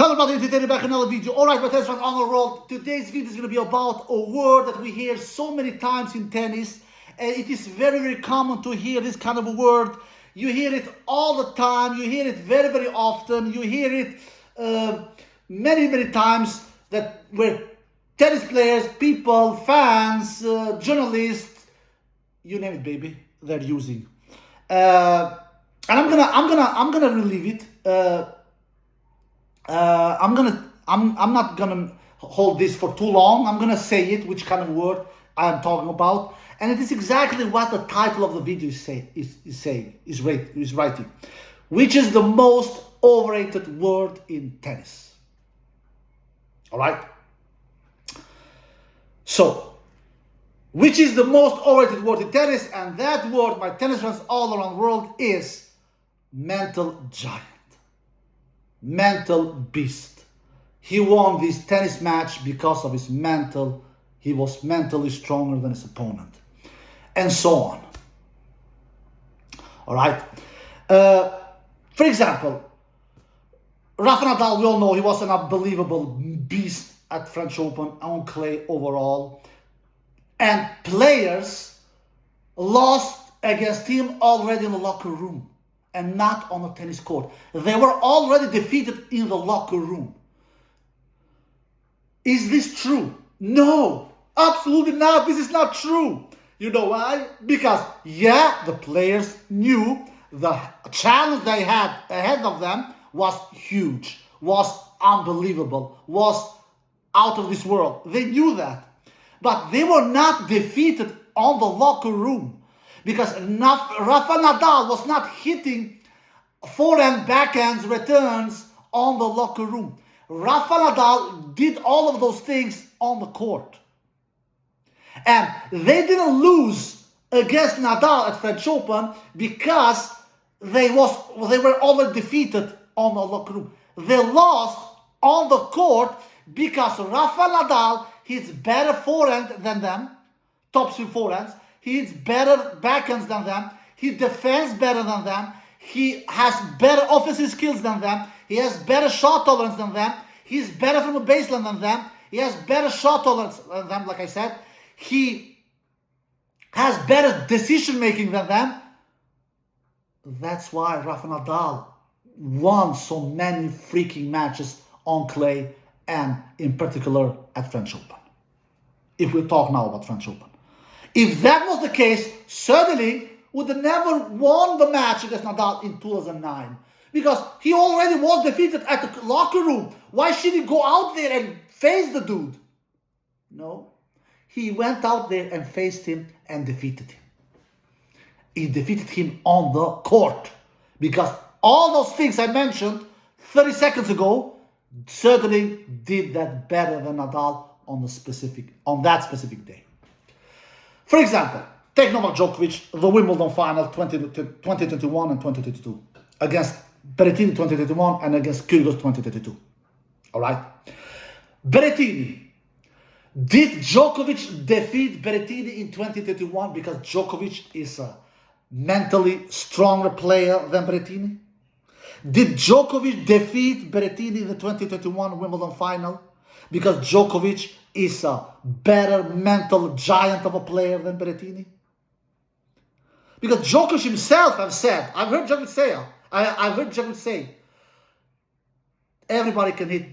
Hello everybody, today back another video. Alright, my tennis fans on the road. Today's video is going to be about a word that we hear so many times in tennis. And it is very, very common to hear this kind of a word. You hear it all the time. You hear it very, very often. You hear it many, many times that where tennis players, people, fans, journalists, you name it, baby, they're using. And I'm gonna relieve it. I'm not gonna hold this for too long. I'm gonna say it, which kind of word I am talking about, and it is exactly what the title of the video is writing, which is the most overrated word in tennis. All right. So, which is the most overrated word in tennis? And that word, my tennis fans all around the world, is mental giant. Mental beast. He won this tennis match because of his mental. He was mentally stronger than his opponent, and so on. All right. For example, Rafa Nadal, we all know he was an unbelievable beast at French Open on clay overall, and players lost against him already in the locker room. And not on the tennis court. They were already defeated in the locker room. Is this true? No, absolutely not. This is not true. You know why? Because, yeah, the players knew the challenge they had ahead of them was huge, was unbelievable, was out of this world. They knew that. But they were not defeated on the locker room. Because Rafa Nadal was not hitting forehand, backhands, returns on the locker room. Rafa Nadal did all of those things on the court. And they didn't lose against Nadal at French Open because they were already defeated on the locker room. They lost on the court because Rafa Nadal hits better forehand than them, top swing forehands. He hits better backhands than them. He defends better than them. He has better offensive skills than them. He has better shot tolerance than them. He's better from the baseline than them. He has better shot tolerance than them, like I said. He has better decision making than them. That's why Rafa Nadal won so many freaking matches on clay and in particular at French Open. If we talk now about French Open. If that was the case, certainly would have never won the match against Nadal in 2009. Because he already was defeated at the locker room. Why should he go out there and face the dude? No. He went out there and faced him and defeated him. He defeated him on the court. Because all those things I mentioned 30 seconds ago certainly did that better than Nadal on that specific day. For example, take Novak Djokovic, the Wimbledon final 2021 and 2022, against Berrettini 2021 and against Kyrgios 2022. All right? Berrettini. Did Djokovic defeat Berrettini in 2021 because Djokovic is a mentally stronger player than Berrettini? Did Djokovic defeat Berrettini in the 2021 Wimbledon final because Djokovic is a better mental giant of a player than Berrettini? Because Djokovic himself have said, I've heard Djokovic say, everybody can hit,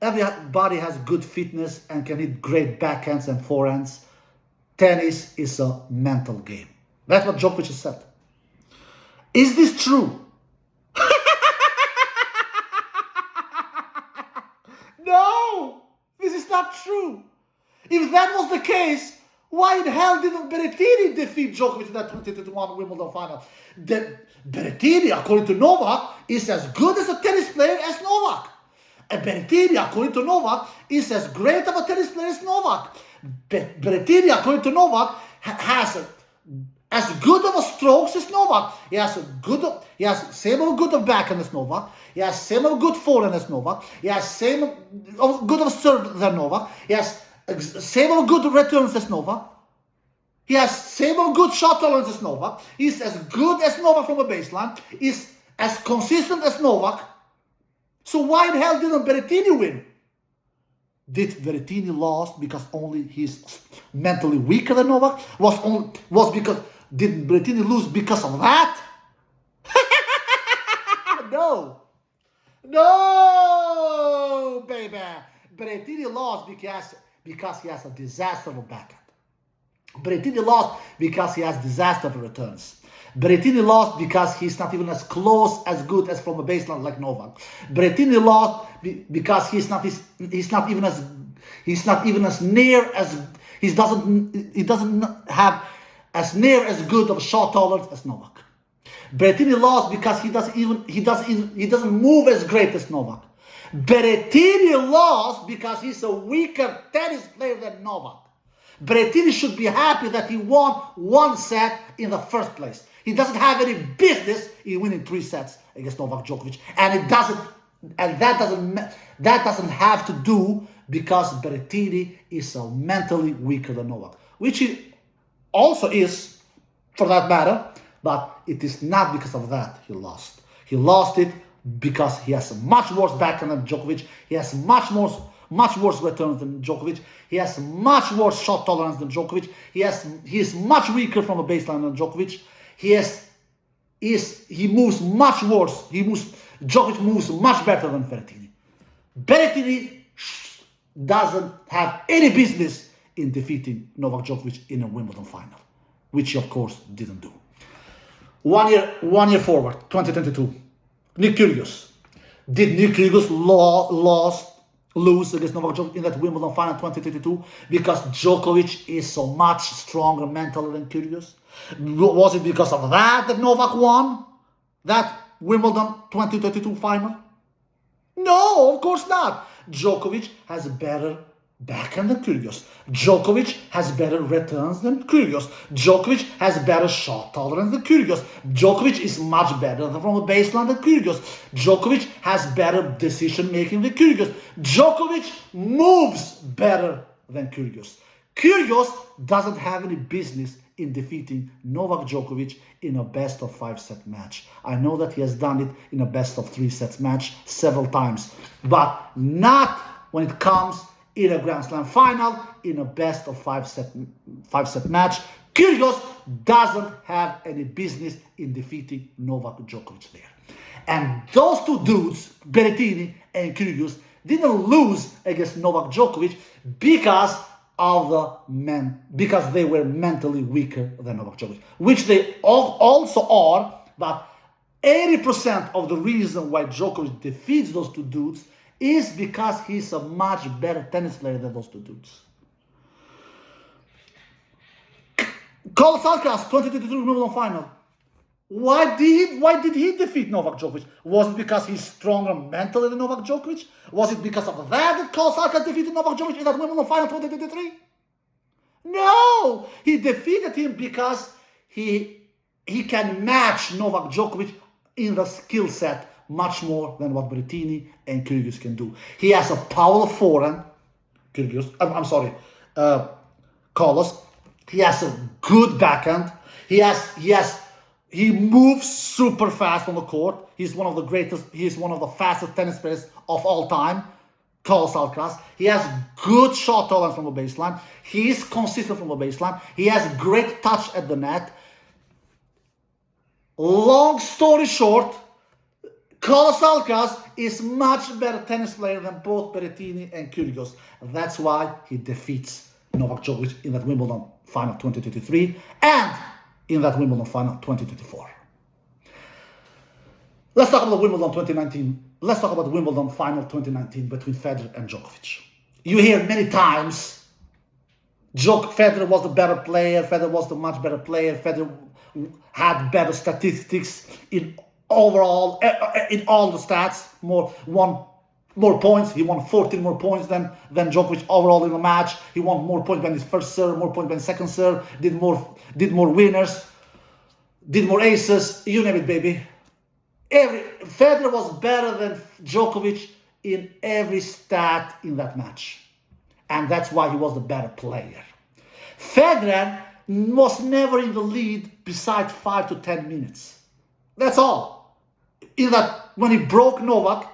everybody has good fitness and can hit great backhands and forehands. Tennis is a mental game. That's what Djokovic has said. Is this true? No! This is not true. If that was the case, why in hell didn't Berrettini defeat Djokovic in that 2021 Wimbledon final? Berrettini, according to Novak, is as good as a tennis player as Novak. And Berrettini, according to Novak, is as great of a tennis player as Novak. Berrettini, according to Novak, has as good of a strokes as Novak. He has same of a good of backhand as Novak. He has same of a good forehand as Novak. He has same of good of serve than Novak. He has same of good returns as Novak. He has same of good shot tolerance as Novak. He's as good as Novak from the baseline. He's as consistent as Novak. So why the hell didn't Berrettini win? Did Berrettini lost because only he's mentally weaker than Novak? Did Berrettini lose because of that? No. No, baby. Berrettini lost because he has a disaster of backhand. Berrettini lost because he has disaster of returns. Berrettini lost because he's not even as close, as good as from a baseline like Novak. Berrettini lost because he doesn't have as near as good of a shot tolerance as Novak. Berrettini lost because he doesn't move as great as Novak. Berrettini lost because he's a weaker tennis player than Novak. Berrettini should be happy that he won one set in the first place. He doesn't have any business in winning 3 sets against Novak Djokovic, and that doesn't have to do because Berrettini is mentally weaker than Novak, which he also is, for that matter. But it is not because of that he lost. He lost it because he has a much worse backhand than Djokovic. He has much worse returns than Djokovic. He has much worse shot tolerance than Djokovic. He is much weaker from a baseline than Djokovic. He moves much worse. Djokovic moves much better than Berrettini. Berrettini doesn't have any business in defeating Novak Djokovic in a Wimbledon final, which he of course didn't do. 1 year forward, 2022. Nick Kyrgios. Did Nick Kyrgios lose against Novak Djokovic in that Wimbledon final 2022 because Djokovic is so much stronger mentally than Kyrgios? Was it because of that Novak won that Wimbledon 2022 final? No, of course not. Djokovic has better backhand than Kyrgios. Djokovic has better returns than Kyrgios. Djokovic has better shot tolerance than Kyrgios. Djokovic is much better from a baseline than Kyrgios. Djokovic has better decision making than Kyrgios. Djokovic moves better than Kyrgios. Kyrgios doesn't have any business in defeating Novak Djokovic in a best of 5 set match. I know that he has done it in a best of 3 sets match several times, but not when it comes in a Grand Slam final, in a best of 5 set match. Kyrgios doesn't have any business in defeating Novak Djokovic there. And those two dudes, Berrettini and Kyrgios, didn't lose against Novak Djokovic because they were mentally weaker than Novak Djokovic, which they also are, but 80% of the reason why Djokovic defeats those two dudes is because he's a much better tennis player than those two dudes. Carlos Alcaraz, 2022 Wimbledon final. Why did he defeat Novak Djokovic? Was it because he's stronger mentally than Novak Djokovic? Was it because of that Carlos Alcaraz defeated Novak Djokovic in that Wimbledon final 2023? No! He defeated him because he can match Novak Djokovic in the skill set much more than what Berrettini and Kyrgios can do. He has a powerful forehand, Carlos. He has a good backhand. He moves super fast on the court. He's one of the fastest tennis players of all time, Carlos Alcaraz. He has good shot tolerance from the baseline. He is consistent from the baseline. He has great touch at the net. Long story short, Carlos Alcaraz is much better tennis player than both Berrettini and Kyrgios. That's why he defeats Novak Djokovic in that Wimbledon final 2023 and in that Wimbledon final 2024. Let's talk about Wimbledon 2019. Let's talk about the Wimbledon final 2019 between Federer and Djokovic. You hear many times, Federer was the better player, Federer was the much better player, Federer had better statistics in overall, in all the stats, won more points. He won 14 more points than Djokovic overall in the match. He won more points than his first serve, more points than second serve, did more winners, did more aces, you name it, baby. Federer was better than Djokovic in every stat in that match. And that's why he was the better player. Federer was never in the lead besides 5 to 10 minutes. That's all. When he broke Novak,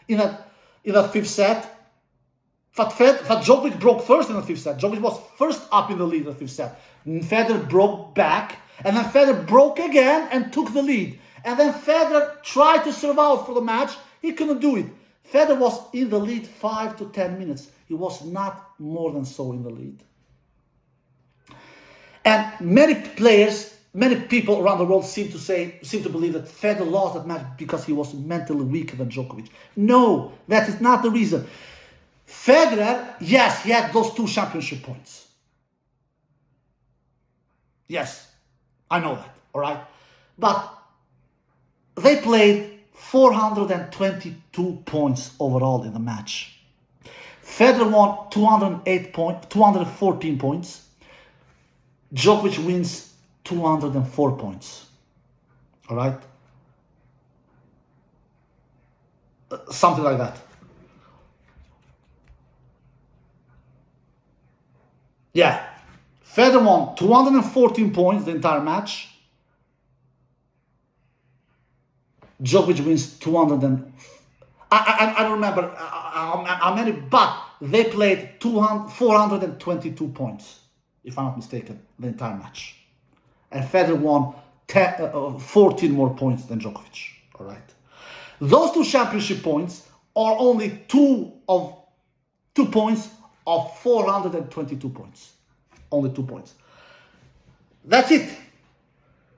in that fifth set. But Djokovic broke first in the fifth set. Djokovic was first up in the lead in the fifth set. Federer broke back, and then Federer broke again and took the lead. And then Federer tried to serve out for the match. He couldn't do it. Federer was in the lead 5 to 10 minutes. He was not more than so in the lead. And many people around the world seem to believe that Federer lost that match because he was mentally weaker than Djokovic. No, that is not the reason. Federer, yes, he had those 2 championship points. Yes, I know that, all right? But they played 422 points overall in the match. Federer won 214 points. Djokovic wins 204 points. All right? Something like that. Yeah. Federer won 214 points the entire match. Djokovic wins 200 and... I don't remember how many, but they played 422 points, if I'm not mistaken, the entire match. And Federer won 14 more points than Djokovic. All right. Those 2 championship points are only 2 points of 422 points. Only 2 points. That's it.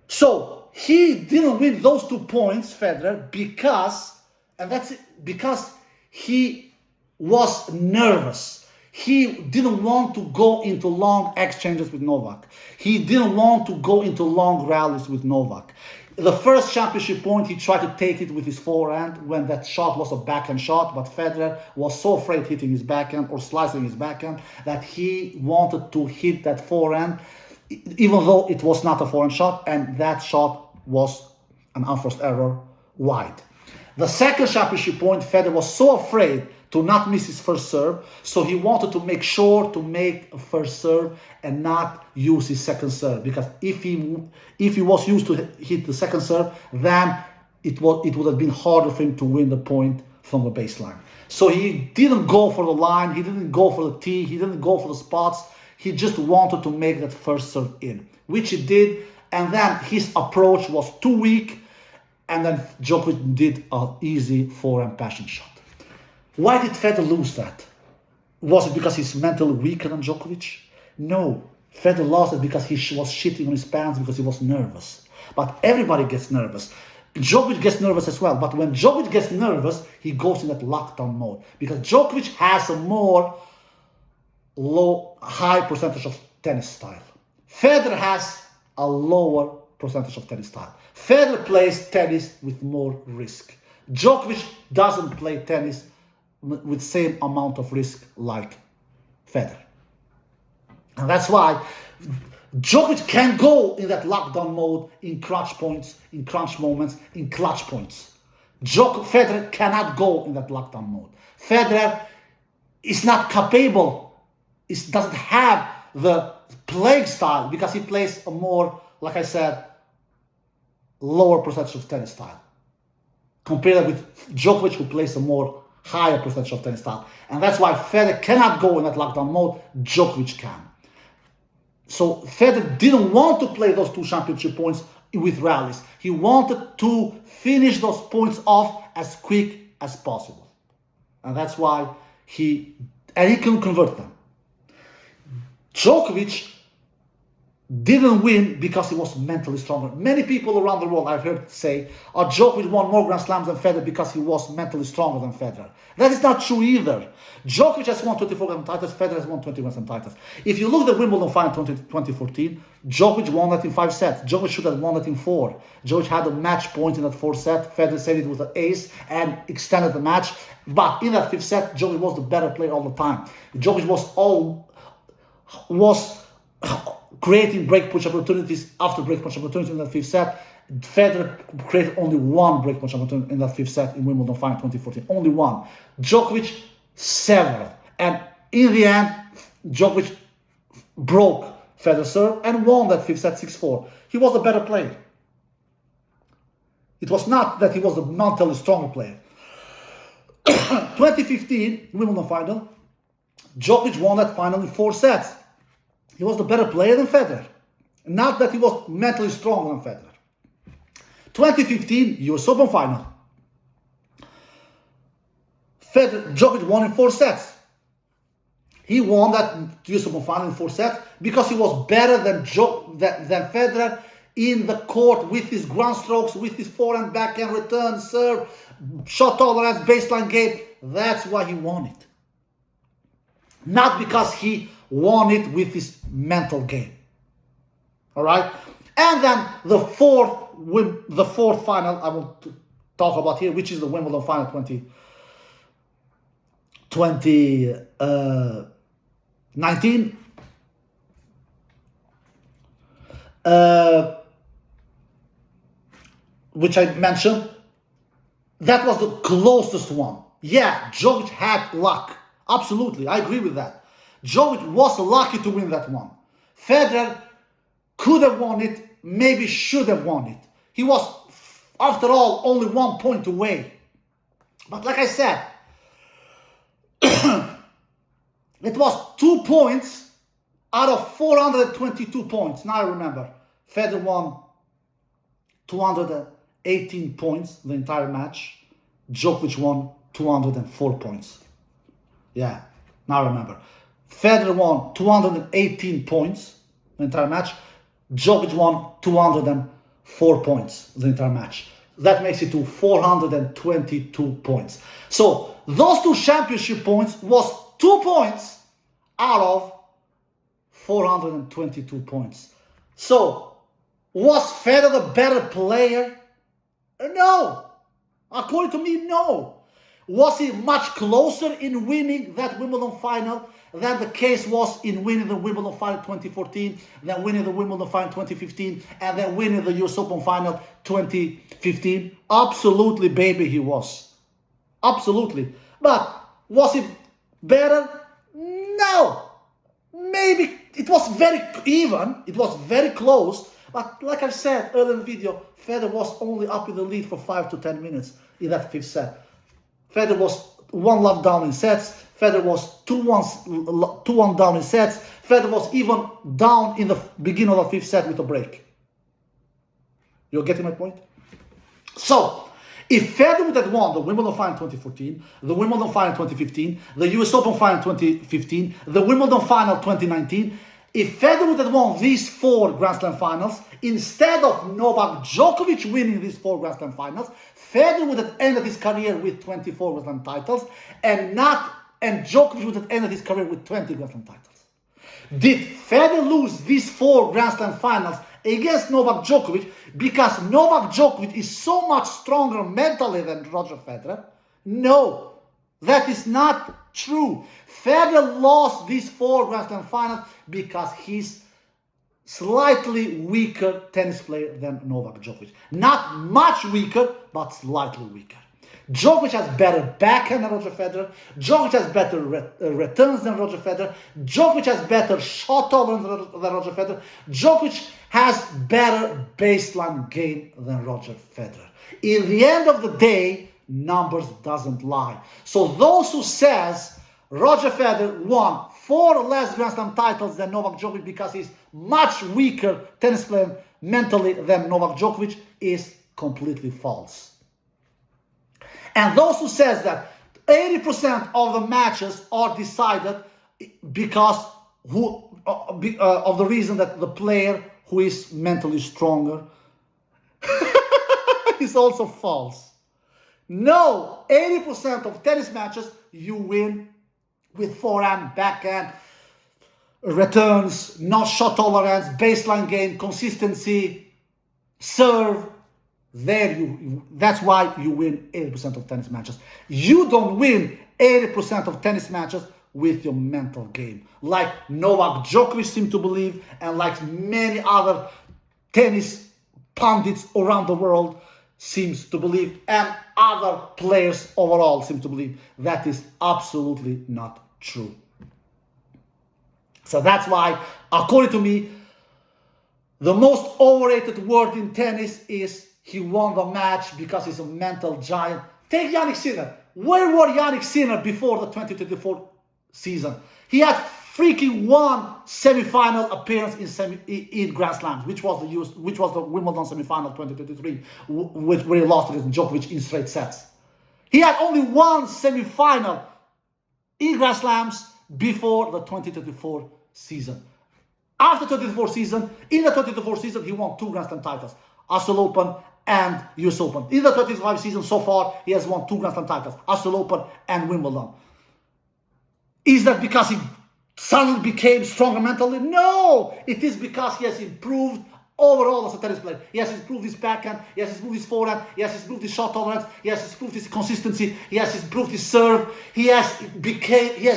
So he didn't win those 2 points, Federer, because he was nervous. He didn't want to go into long exchanges with Novak. He didn't want to go into long rallies with Novak. The first championship point, he tried to take it with his forehand when that shot was a backhand shot, but Federer was so afraid hitting his backhand or slicing his backhand that he wanted to hit that forehand, even though it was not a forehand shot, and that shot was an unforced error wide. The second championship point, Federer was so afraid to not miss his first serve, so he wanted to make sure to make a first serve and not use his second serve, because if he was used to hit the second serve, then it would have been harder for him to win the point from the baseline. So he didn't go for the line, he didn't go for the tee, he didn't go for the spots. He just wanted to make that first serve in, which he did, and then his approach was too weak, and then Djokovic did an easy forehand passion shot. Why did Federer lose that? Was it because he's mentally weaker than Djokovic? No. Federer lost it because he was shitting on his pants because he was nervous. But everybody gets nervous. Djokovic gets nervous as well. But when Djokovic gets nervous, he goes in that lockdown mode. Because Djokovic has a more high percentage of tennis style. Federer has a lower percentage of tennis style. Federer plays tennis with more risk. Djokovic doesn't play tennis with same amount of risk like Federer. And that's why Djokovic can go in that lockdown mode in crunch points, in crunch moments, in clutch points. Federer cannot go in that lockdown mode. Federer is not capable, doesn't have the playing style because he plays a more, like I said, lower percentage of tennis style. Compared with Djokovic, who plays a more higher percentage of tennis style. And that's why Federer cannot go in that lockdown mode, Djokovic can. So Federer didn't want to play those 2 championship points with rallies. He wanted to finish those points off as quick as possible. And that's why he couldn't convert them. Djokovic didn't win because he was mentally stronger. Many people around the world I've heard say, Djokovic won more Grand Slams than Federer because he was mentally stronger than Federer. That is not true either. Djokovic has won 24 Grand Slam titles, Federer has won 21 Grand Slam titles. If you look at the Wimbledon final 2014, Djokovic won that in 5 sets. Djokovic should have won that in 4. Djokovic had a match point in that 4th set. Federer said it was an ace and extended the match. But in that 5th set, Djokovic was the better player all the time. Djokovic was creating break punch opportunities after break punch opportunities in that 5th set. Federer created only 1 break punch opportunity in that 5th set in Wimbledon final 2014. Only 1. Djokovic, several. And in the end, Djokovic broke Federer's serve and won that 5th set 6-4. He was the better player. It was not that he was the mentally stronger player. 2015 Wimbledon final, Djokovic won that final in 4 sets. He was the better player than Federer. Not that he was mentally stronger than Federer. 2015 US Open final, Djokovic won in 4 sets. He won that US Open final in 4 sets because he was better than Federer in the court with his ground strokes, with his forehand, backhand, return, serve, shot tolerance, baseline game. That's why he won it. Not because he won it with his mental game. All right? And then the fourth final I want to talk about here, which is the Wimbledon final 2019. Which I mentioned. That was the closest one. Yeah, Djokovic had luck. Absolutely, I agree with that. Djokovic was lucky to win that one. Federer could have won it, maybe should have won it. He was, after all, only 1 point away. But like I said, it was 2 points out of 422 points. Now I remember. Federer won 218 points the entire match. Djokovic won 204 points. Yeah, now I remember. Federer won 218 points the entire match. Djokovic won 204 points the entire match. That makes it to 422 points. So those 2 championship points was 2 points out of 422 points. So was Federer the better player? No. According to me, no. Was he much closer in winning that Wimbledon final than the case was in winning the Wimbledon final 2014, then winning the Wimbledon final 2015, and then winning the US Open final 2015? Absolutely, baby, he was. Absolutely. But was he better? No. Maybe it was very even. It was very close. But like I said earlier in the video, Federer was only up in the lead for 5 to 10 minutes in that 5th set. Federer was 1-love down in sets. Federer was 2-1 down in sets. Federer was even down in the beginning of the 5th set with a break. You're getting my point? So, if Federer would have won the Wimbledon final 2014, the Wimbledon final 2015, the US Open final 2015, the Wimbledon final 2019, if Federer would have won these 4 Grand Slam finals, instead of Novak Djokovic winning these 4 Grand Slam finals, Federer would have ended his career with 24 Grand Slam titles, and Djokovic would have ended his career with 20 Grand Slam titles. Did Federer lose these 4 Grand Slam finals against Novak Djokovic because Novak Djokovic is so much stronger mentally than Roger Federer? No, that is not true. Federer lost these 4 Grand Slam finals because he's slightly weaker tennis player than Novak Djokovic. Not much weaker, but slightly weaker. Djokovic has better backhand than Roger Federer. Djokovic has better returns than Roger Federer. Djokovic has better shot tolerance than Roger Federer. Djokovic has better baseline game than Roger Federer. In the end of the day, numbers doesn't lie. So those who says Roger Federer won 4 less Grand Slam titles than Novak Djokovic because he's much weaker tennis player mentally than Novak Djokovic is completely false. And those who says that 80% of the matches are decided because of the reason that the player who is mentally stronger is also false. No, 80% of tennis matches you win with forehand, backhand, returns, not shot tolerance, baseline game, consistency, serve. That's why you win 80% of tennis matches. You don't win 80% of tennis matches with your mental game, like Novak Djokovic seems to believe, and like many other tennis pundits around the world seems to believe, and other players overall seem to believe. That is absolutely not true. So that's why, according to me, the most overrated word in tennis is he won the match because he's a mental giant. Take Yannick Sinner. Where was Yannick Sinner before the 2024 season? He had freaking one semi-final appearance in Grand Slams, which was the Wimbledon semi-final 2023, where he lost against Djokovic in straight sets. He had only one semi-final in Grand Slams before the 2024 season. After the 2024 season, in the 2024 season, he won 2 Grand Slam titles, Australian Open and US Open. In the 2025 season so far, he has won 2 Grand Slam titles, Australian Open and Wimbledon. Is that because he suddenly became stronger mentally? No! It is because he has improved overall as a tennis player. He has improved his backhand, he has improved his forehand, he has improved his shot tolerance, he has improved his consistency, he has improved his serve, he has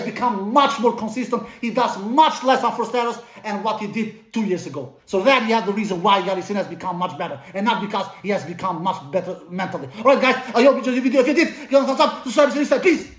become much more consistent, he does much less on first errors and what he did 2 years ago. So that you have the reason why Yannick Sinner has become much better, and not because he has become much better mentally. Alright guys, I hope you enjoyed the video. If you did, give a thumbs up, subscribe, peace!